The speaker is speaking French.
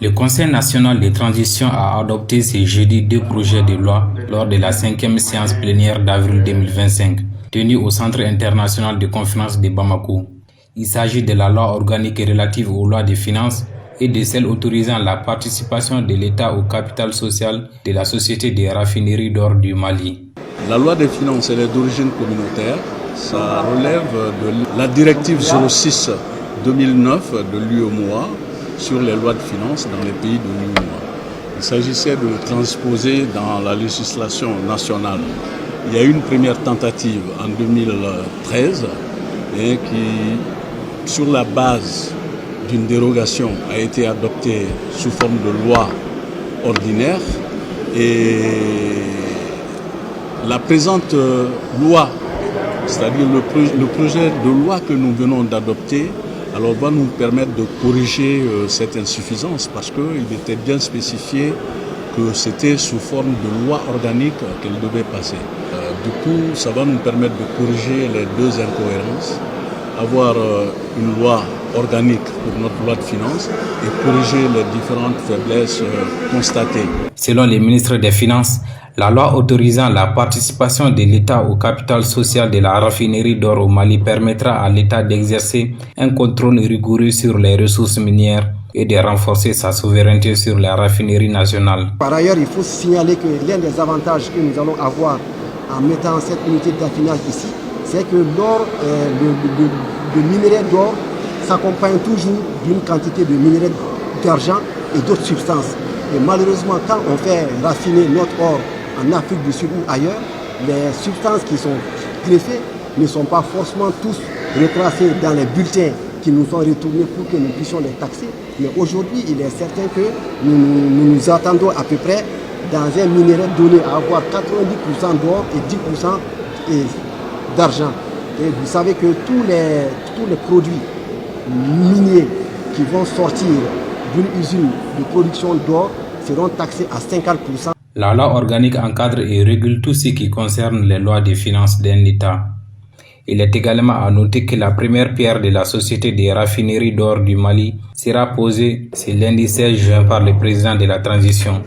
Le Conseil national de transition a adopté ce jeudi 2 projets de loi lors de la 5e séance plénière d'avril 2025, tenue au Centre international de conférence de Bamako. Il s'agit de la loi organique relative aux lois de finances et de celle autorisant la participation de l'État au capital social de la Société des raffineries d'or du Mali. La loi des finances, elle est d'origine communautaire. Ça relève de la directive 06/2009 de l'UEMOA sur les lois de finances dans les pays de l'UEMOA. Il s'agissait de le transposer dans la législation nationale. Il y a eu une première tentative en 2013 qui, sur la base d'une dérogation, a été adoptée sous forme de loi ordinaire. Et la présente loi, c'est-à-dire le projet de loi que nous venons d'adopter, alors va nous permettre de corriger cette insuffisance parce qu'il était bien spécifié que c'était sous forme de loi organique qu'elle devait passer. Du coup, ça va nous permettre de corriger les deux incohérences, avoir une loi organique pour notre loi de finances et corriger les différentes faiblesses constatées. Selon le ministre des Finances, la loi autorisant la participation de l'État au capital social de la raffinerie d'or au Mali permettra à l'État d'exercer un contrôle rigoureux sur les ressources minières et de renforcer sa souveraineté sur la raffinerie nationale. Par ailleurs, il faut signaler que l'un des avantages que nous allons avoir en mettant cette unité d'affinage ici, c'est que l'or, le minerai d'or s'accompagne toujours d'une quantité de minerai d'argent et d'autres substances. Et malheureusement, quand on fait raffiner notre or en Afrique du Sud ou ailleurs, les substances qui sont greffées ne sont pas forcément tous retracées dans les bulletins qui nous sont retournés pour que nous puissions les taxer. Mais aujourd'hui, il est certain que nous attendons à peu près dans un minerai donné à avoir 90% d'or et 10% d'argent. Et vous savez que tous les produits miniers qui vont sortir d'une usine de production d'or seront taxés à 50%. La loi organique encadre et régule tout ce qui concerne les lois de finances d'un État. Il est également à noter que la première pierre de la Société des raffineries d'or du Mali sera posée ce lundi 16 juin par le président de la transition.